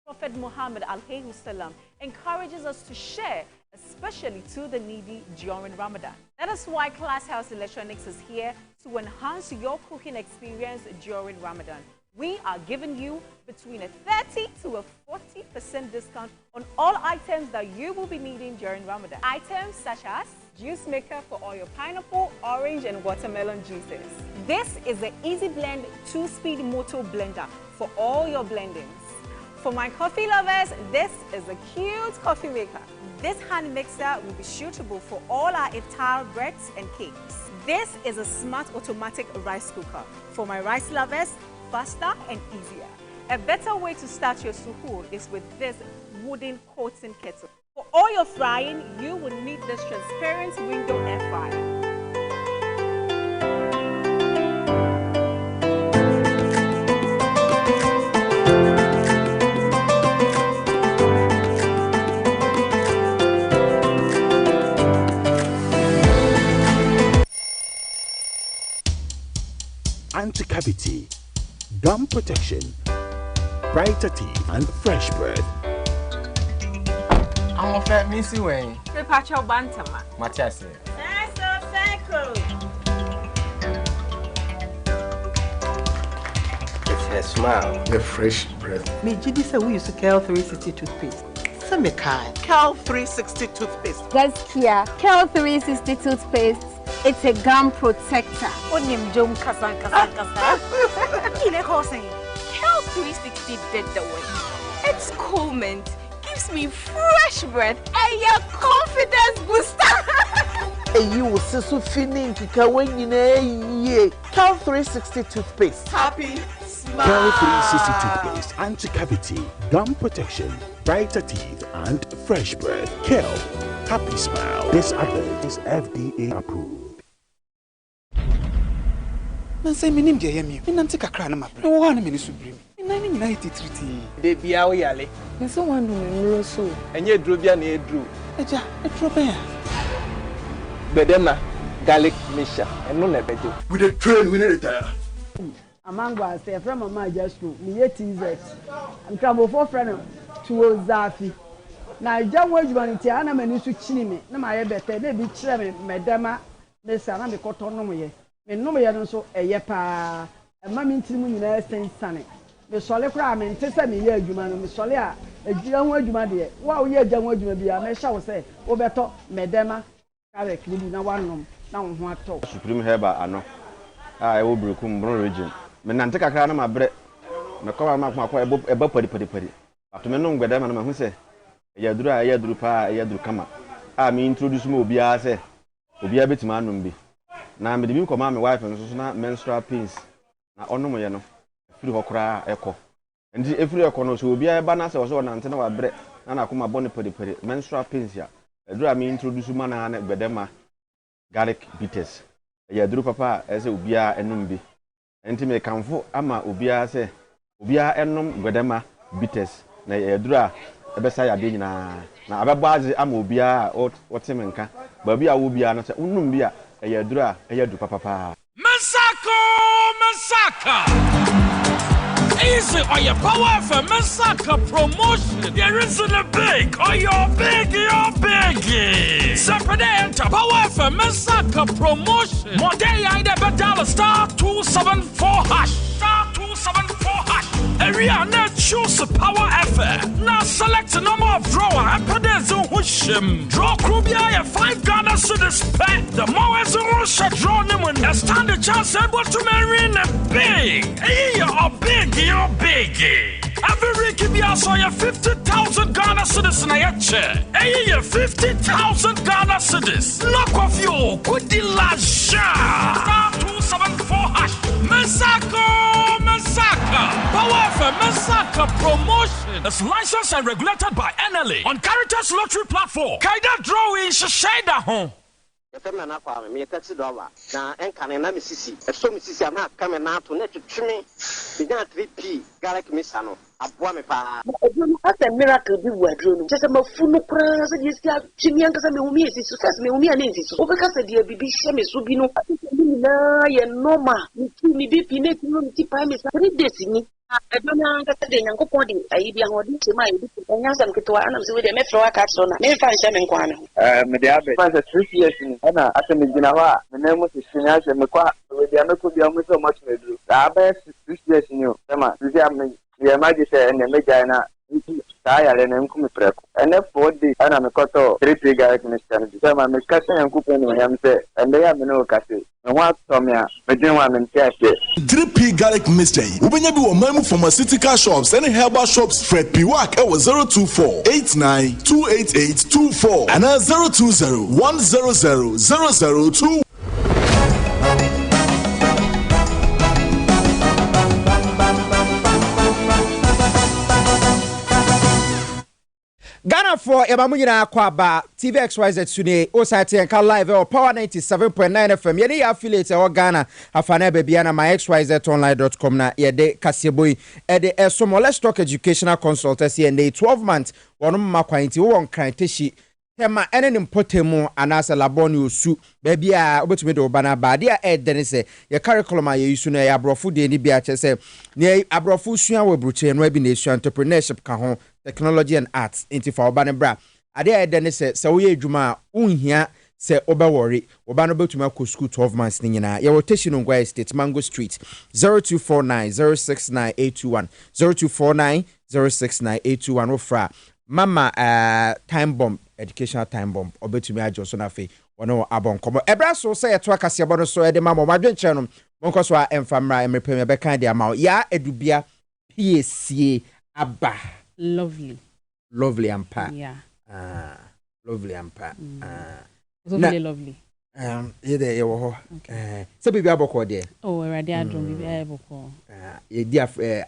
Prophet Muhammad alayhi salam encourages us to share, especially to the needy during Ramadan. That is why Class House Electronics is here to enhance your cooking experience during Ramadan. We are giving you between a 30 to a 40% discount on all items that you will be needing during Ramadan. Items such as juice maker for all your pineapple, orange, and watermelon juices. This is the Easy Blend 2-speed motor blender for all your blendings. For my coffee lovers, this is a cute coffee maker. This hand mixer will be suitable for all our iftar breads and cakes. This is a smart automatic rice cooker. For my rice lovers, faster and easier. A better way to start your suhoor is with this wooden coating kettle. For all your frying, you will need this transparent window air fryer. Anti-cavity, gum protection, brighter teeth, and fresh breath. I'm a fat missy way. Prepare bantama. Matias. It's her smile. The fresh breath. Me, Judy said we used to Cal 360 toothpaste. Some kind. Cal 360 toothpaste. That's Kia. Cal 360 toothpaste. It's a gum protector. Onim jom kasan. Kile kosing. Cal 360 did the work. It's cool mint. Gives me fresh breath and your confidence booster. And you will see so feeling to when you know Cal 360 toothpaste. Happy smile. Cal 360 toothpaste, anti-cavity, gum protection, brighter teeth, and fresh breath. Cal, happy smile. This advert is FDA approved. Na say minim de yemi. Minante kakra na mabre. No wa na meni subrim. Na ni nyina ititriti. De bia wo yale. Me so wan do me so. Enye duro bia na eduro. Eja, etro ben. Bedema garlic mixture. Eno na bedo. We dey train, we need retire. Amangwa say from mama just go. Me ye TZ. I'm trouble for friend to Zafi. Na jam wadjuma nti ana mani so chini me. Na ma ye bete na bi kire me medema na sa na me koto no mo ye. Me no me no so eye pa ma me ntiri mu nyina sensane me sole kura me ntese me ye adwuma no me sole a agira ho adwuma de wa wo ye agya ho adwuma bia me hya wo se wo beto medema kare klibi na wanom na wo ho ato supreme herba ano e wo brekum bro region me nante kakra na mabre me ko ma ko eba padi ato me no ngweda ma na hu se ya duru pa ya duru kama me introduce me obi a se obi a betima anom bi na me de bi koma me wife nso na menstrual pains na onom ye no firi hokora ekọ ndi efiri ekọ no so obi a ba na se so na ntena wa bre na akoma bone padi menstrual pains ya edura me introduce ma na gbedema garlic bitters ya duru papa ese obi a enum bi enti me kanfo ama obi a se obi a enum gbedema bitters na ya dura ebesa ya de nyina na abegbaze ama obi a otemenka ba bi a wo bi a no se unum bi a ya dura ya du papa Masaka easy or your power for Masaka promotion. There isn't a big or you're big. Separate enter power for Masaka promotion. More day I never dial star 274 hash. Star 274 hash. Area net choose power effort. Now select a number of drawer and put this on him. Draw Krubia 5 Ghana so this pet. The more as a shot draw them when they stand the chance able to marry in a big. Hey, you're big. Every week you saw your 50,000 Ghana cedis in a chair. Hey, you 50,000 Ghana cedis. Knock off your good lasha. Star 274 hash. Masaka. Power for Masaka promotion. It's licensed and regulated by NLA on Caritas Lottery Platform. Kaida drawing Shashada home. Yefem na kwa me taxi driver na enka na me sisi so me sisi ama ka me na to na twetwe me na 3p garlic mixer no aboa me pa aduro asa miracle bi wo aduro no just mafu no kra so di sia twimi anka me humi esi so first me humi ani esi so obeka se dia bibi hye me so bi no ni na ye normal mi BP na ti no ti pa me 3 days ni adona anka de nyankopon di ayi bia ho di ti ma yi di nya sam ketwa anam se we de me fro aka so na me fa nche me nkwa me me de abe fa 3 years ni na asa me gina ho a me na mu se shinya se me kwa we de me ko bia mu so much me duru abe 6 years ni o tema ti am ye maji se ene me jaina ya na nku me preko ene 4 days ana me koto 3 garlic mixture ni tema me kase nku pe ni yam se ende ya me no kase me wa to me a me din wa me ntiase 3p garlic mixture ubenya bi wo mamu pharmaceutical shops and herbal shops Fred Piwak e wo 02489288824 and 020100002. Ghana for Emamunyina Kwaba TVXYZ Sune Osati and Cal Live or Power 97.9 FM. Yeni affiliate or Ghana Afana Bebiana my xyzonline.com na yede Kasiebo ede esomo. Let's talk educational consultancy and 12 months one makwanti won kan teshi tema ene impotemu anasa laboni osu baby a obetumi de obana ba dia edene se ye curriculum a ye isu na ya abrofo de ni bia chese ne abrofo sua we bruche no abi na esu entrepreneurship ka ho technology and arts into for obana bra ade edene se wo ye adwuma unhia se obewori obana betumi akọ school 12 months ni nyina ye rotation on Ngwa State Mango Street 0249069821 0249069821 ofra mama time bomb educational time bomb obetumi ajo so na fe wono abon komo ebra so say eto Kasiebo no so e de mama madwenche no monko so a emfamra emrepem be kan de ama ya edubia PSC aba lovely ampa yeah lovely ampa so really lovely ye de ye wo ho se bibi aboko de oh already adom bibi aboko ye dia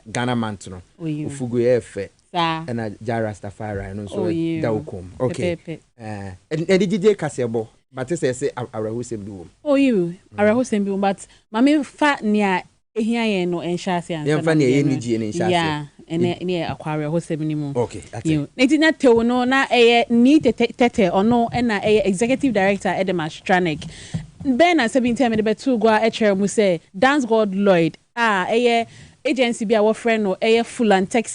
Ghana month no ufugo ye fe and a Jarastafari no so daukom okay and DJ Kasiebo but say arahusem bi oh you arahusem bi but mama fa nia ehia ye no enhyase ansa ya fa nia ye ni ji ni enhyase yeah ene akware hosem ni mu okay that's it na tew no na ni tete ono na executive director Edema Stranek ben na 17 me de betu gwa echere mu say Dance God Lloyd agency bi a wo friend no full and tech